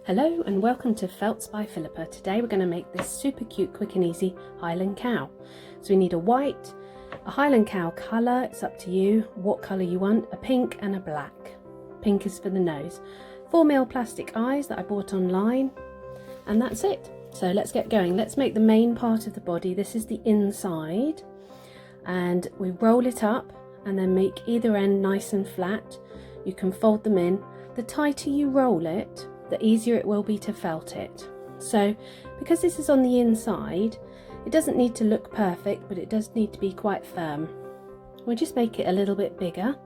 Hello and welcome to Felts by Philippa. Today we're going to make this super cute, quick and easy Highland cow. So we need a white, a Highland cow colour, it's up to you what colour you want, a pink and a black. Pink is for the nose. 4mm plastic eyes that I bought online, and that's it. So let's get going. Let's make the main part of the body. This is the inside, and we roll it up and then make either end nice and flat. You can fold them in. The tighter you roll it, the easier it will be to felt it. So because this is on the inside, it doesn't need to look perfect, but it does need to be quite firm. We'll just make it a little bit bigger.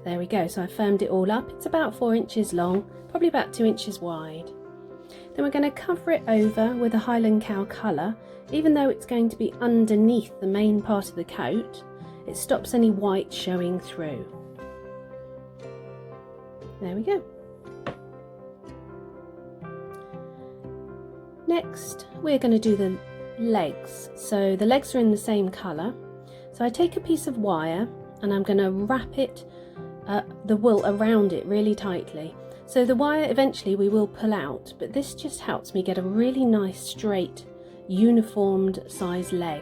There we go. So I firmed it all up. It's about 4 inches long, probably about 2 inches wide. Then we're going to cover it over with a Highland cow colour. Even though it's going to be underneath the main part of the coat, it stops any white showing through. There we go. Next, we're going to do the legs. So the legs are in the same colour. So I take a piece of wire and I'm going to wrap it, the wool around it really tightly. So the wire eventually we will pull out, but this just helps me get a really nice, straight, uniformed size leg.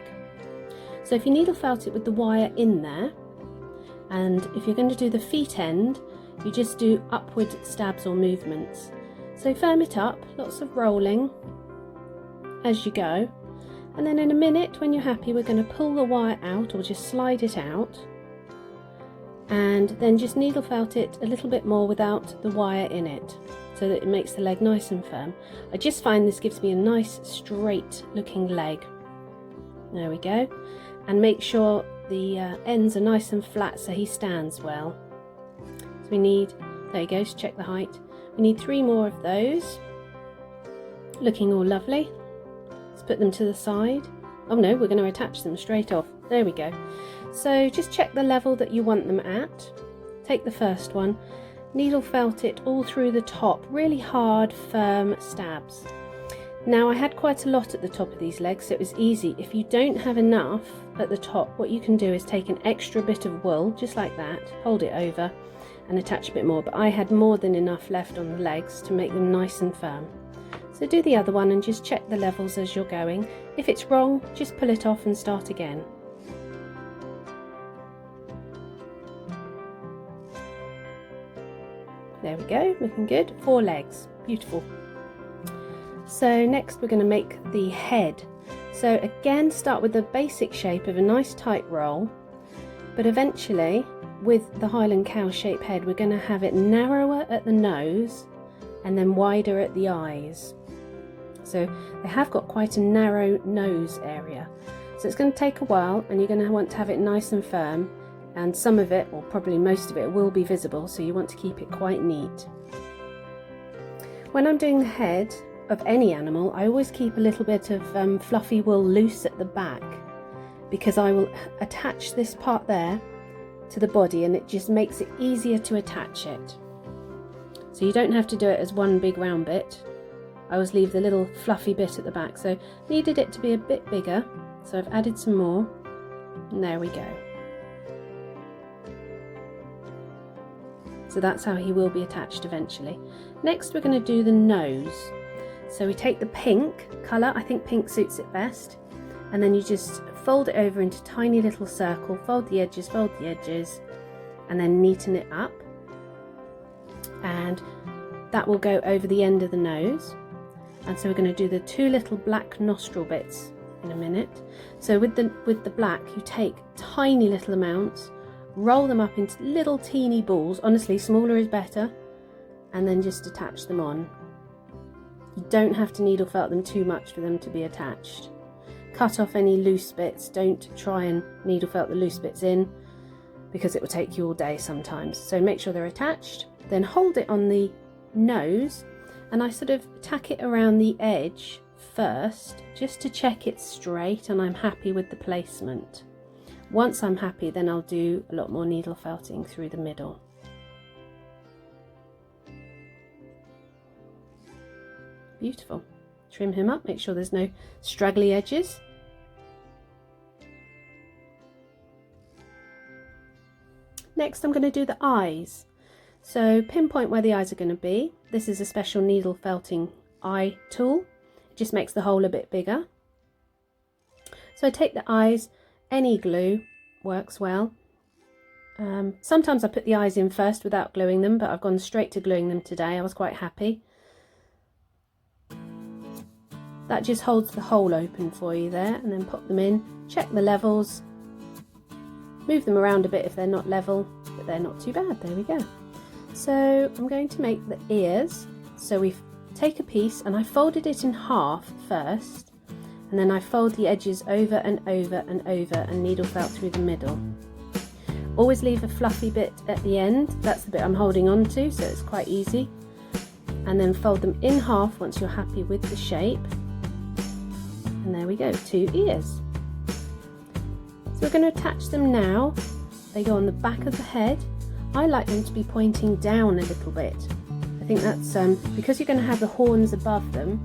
So if you needle felt it with the wire in there, and if you're going to do the feet end, you just do upward stabs or movements. So firm it up, lots of rolling as you go, and then in a minute when you're happy we're going to pull the wire out or just slide it out, and then just needle felt it a little bit more without the wire in it so that it makes the leg nice and firm. I just find this gives me a nice straight looking leg. There we go, and make sure the ends are nice and flat so he stands well. So we need, there you go, to check the height, we need 3 more of those, looking all lovely. Let's put them to the side. Oh no, we're going to attach them straight off. There we go. So just check the level that you want them at. Take the first one, needle felt it all through the top, really hard, firm stabs. Now I had quite a lot at the top of these legs, so it was easy. If you don't have enough at the top, what you can do is take an extra bit of wool, just like that, hold it over and attach a bit more, but I had more than enough left on the legs to make them nice and firm. So do the other one and just check the levels as you're going. If it's wrong, just pull it off and start again. There we go, looking good. 4 legs, beautiful. So next we're going to make the head. So again, start with the basic shape of a nice tight roll, but eventually with the Highland cow shape head we're going to have it narrower at the nose and then wider at the eyes. So they have got quite a narrow nose area, so it's going to take a while and you're going to want to have it nice and firm, and some of it, or probably most of it, will be visible, so you want to keep it quite neat. When I'm doing the head of any animal, I always keep a little bit of fluffy wool loose at the back, because I will attach this part there to the body and it just makes it easier to attach it. So you don't have to do it as one big round bit. I always leave the little fluffy bit at the back, so needed it to be a bit bigger, so I've added some more, and there we go. So that's how he will be attached eventually. Next we're going to do the nose. So we take the pink colour, I think pink suits it best, and then you just fold it over into tiny little circle, fold the edges, and then neaten it up, and that will go over the end of the nose. And so we're going to do the 2 little black nostril bits in a minute. So with the black you take tiny little amounts, roll them up into little teeny balls, honestly smaller is better, and then just attach them on. You don't have to needle felt them too much for them to be attached. Cut off any loose bits, don't try and needle felt the loose bits in, because it will take you all day sometimes. So make sure they're attached, then hold it on the nose, and I sort of tack it around the edge first just to check it's straight and I'm happy with the placement. Once I'm happy, then I'll do a lot more needle felting through the middle. Beautiful. Trim him up, make sure there's no straggly edges. Next I'm going to do the eyes. So pinpoint where the eyes are going to be. This is a special needle felting eye tool. It just makes the hole a bit bigger. So I take the eyes, any glue works well. Sometimes I put the eyes in first without gluing them, but I've gone straight to gluing them today. I was quite happy. That just holds the hole open for you there, and then pop them in, check the levels, move them around a bit if they're not level, but they're not too bad. There we go. So I'm going to make the ears. So we take a piece, and I folded it in half first, and then I fold the edges over and over and over and needle felt through the middle. Always leave a fluffy bit at the end. That's the bit I'm holding on to, so it's quite easy. And then fold them in half once you're happy with the shape. And there we go, 2 ears. So we're going to attach them now. They go on the back of the head. I like them to be pointing down a little bit. I think that's because you're going to have the horns above them.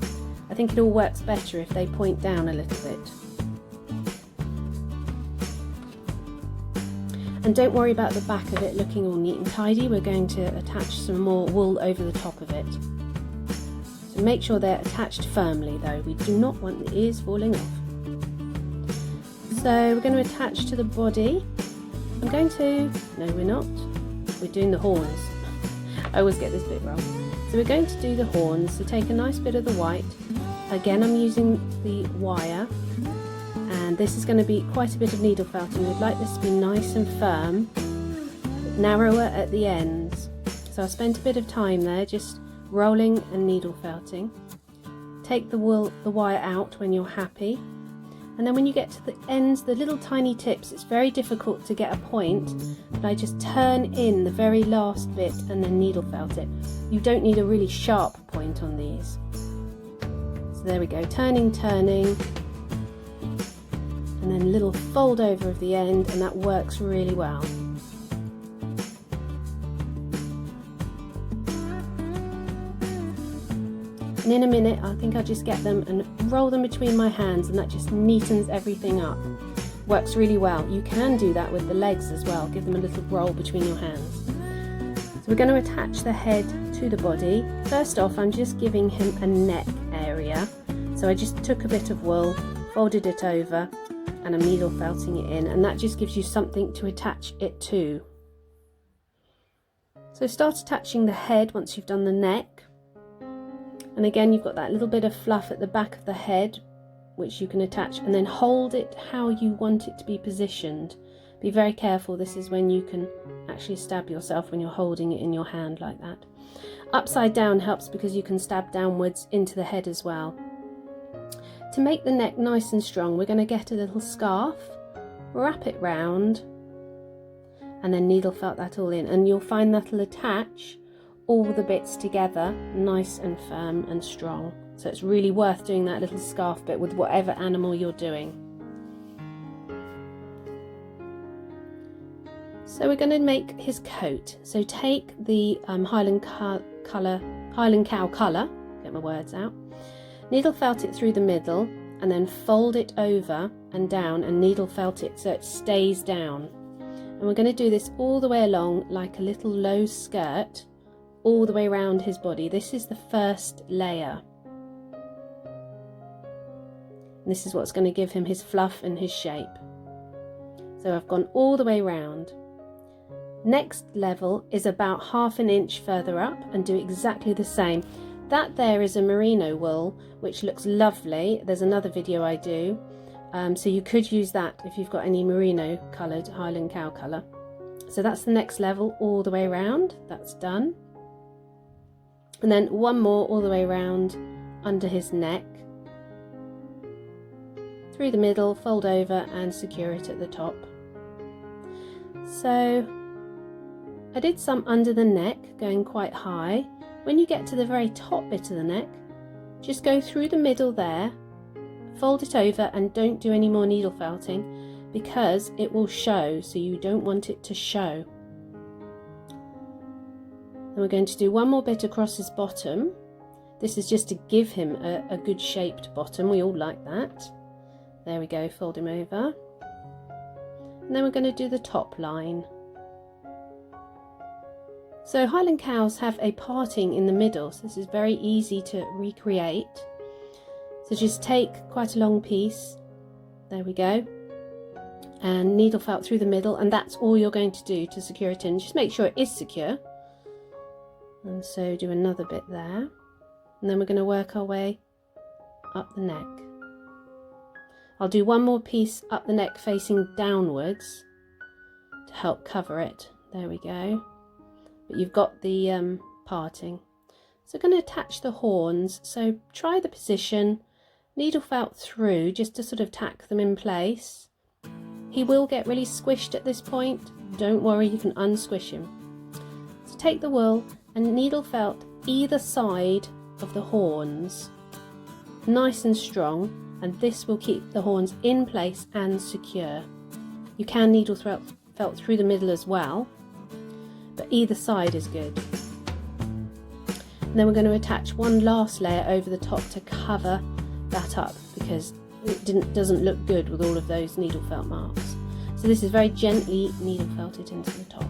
I think it all works better if they point down a little bit. And don't worry about the back of it looking all neat and tidy. We're going to attach some more wool over the top of it. So make sure they're attached firmly though. We do not want the ears falling off. So we're going to attach to the body. I'm going to, no we're not, we're doing the horns. I always get this bit wrong. So we're going to do the horns. So take a nice bit of the white. Again, I'm using the wire, and this is going to be quite a bit of needle felting. We'd like this to be nice and firm, but narrower at the ends. So I spent a bit of time there just rolling and needle felting. Take the wire out when you're happy, and then when you get to the ends, the little tiny tips, it's very difficult to get a point, but I just turn in the very last bit and then needle felt it. You don't need a really sharp point on these. So there we go, turning, and then a little fold over of the end, and that works really well. And in a minute, I think I'll just get them and roll them between my hands, and that just neatens everything up. Works really well. You can do that with the legs as well. Give them a little roll between your hands. So we're going to attach the head to the body. First off, I'm just giving him a neck area. So I just took a bit of wool, folded it over, and I'm needle felting it in, and that just gives you something to attach it to. So start attaching the head once you've done the neck. And again, you've got that little bit of fluff at the back of the head, which you can attach, and then hold it how you want it to be positioned. Be very careful, this is when you can actually stab yourself when you're holding it in your hand like that. Upside down helps because you can stab downwards into the head as well. To make the neck nice and strong, we're going to get a little scarf, wrap it round, and then needle felt that all in, and you'll find that'll attach all the bits together nice and firm and strong. So it's really worth doing that little scarf bit with whatever animal you're doing. So we're going to make his coat. So take the Highland Cow colour, get my words out, needle felt it through the middle, and then fold it over and down and needle felt it so it stays down. And we're going to do this all the way along like a little low skirt, all the way around his body. This is the first layer. And this is what's going to give him his fluff and his shape. So I've gone all the way around. Next level is about ½ an inch further up, and do exactly the same. That there is a merino wool, which looks lovely. There's another video I do. So you could use that if you've got any merino coloured Highland cow colour. So that's the next level all the way around. That's done. And then one more all the way around under his neck, through the middle, fold over and secure it at the top. So I did some under the neck going quite high. When you get to the very top bit of the neck, just go through the middle there, fold it over, and don't do any more needle felting because it will show, so you don't want it to show. And we're going to do one more bit across his bottom. This is just to give him a good shaped bottom. We all like that. There we go, fold him over. And then we're going to do the top line. So Highland cows have a parting in the middle, so this is very easy to recreate. So just take quite a long piece, there we go, and needle felt through the middle, and that's all you're going to do to secure it in. Just make sure it is secure. And so do another bit there, and then we're going to work our way up the neck. I'll do one more piece up the neck facing downwards to help cover it. There we go. But you've got the parting. So I'm going to attach the horns. So try the position, needle felt through just to sort of tack them in place. He will get really squished at this point. Don't worry, you can unsquish him. So take the wool and needle felt either side of the horns, nice and strong, and this will keep the horns in place and secure. You can needle felt through the middle as well, but either side is good. And then we're going to attach one last layer over the top to cover that up, because it doesn't look good with all of those needle felt marks. So this is very gently needle felted into the top.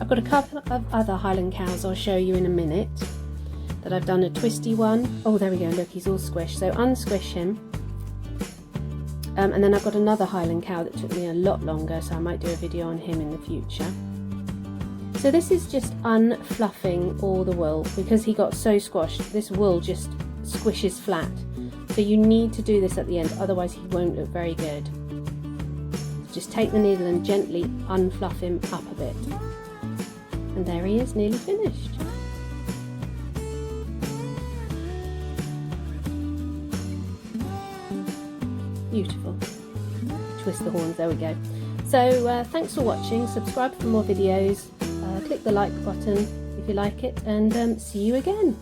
I've got a couple of other Highland cows I'll show you in a minute that I've done a twisty one. Oh, there we go, look, he's all squished. So unsquish him. And then I've got another Highland cow that took me a lot longer, so I might do a video on him in the future. So this is just unfluffing all the wool, because he got so squashed. This wool just squishes flat. So you need to do this at the end, otherwise he won't look very good. Just take the needle and gently unfluff him up a bit. And there he is, nearly finished. Beautiful. Twist the horns, there we go. So thanks for watching, subscribe for more videos, click the like button if you like it, and see you again.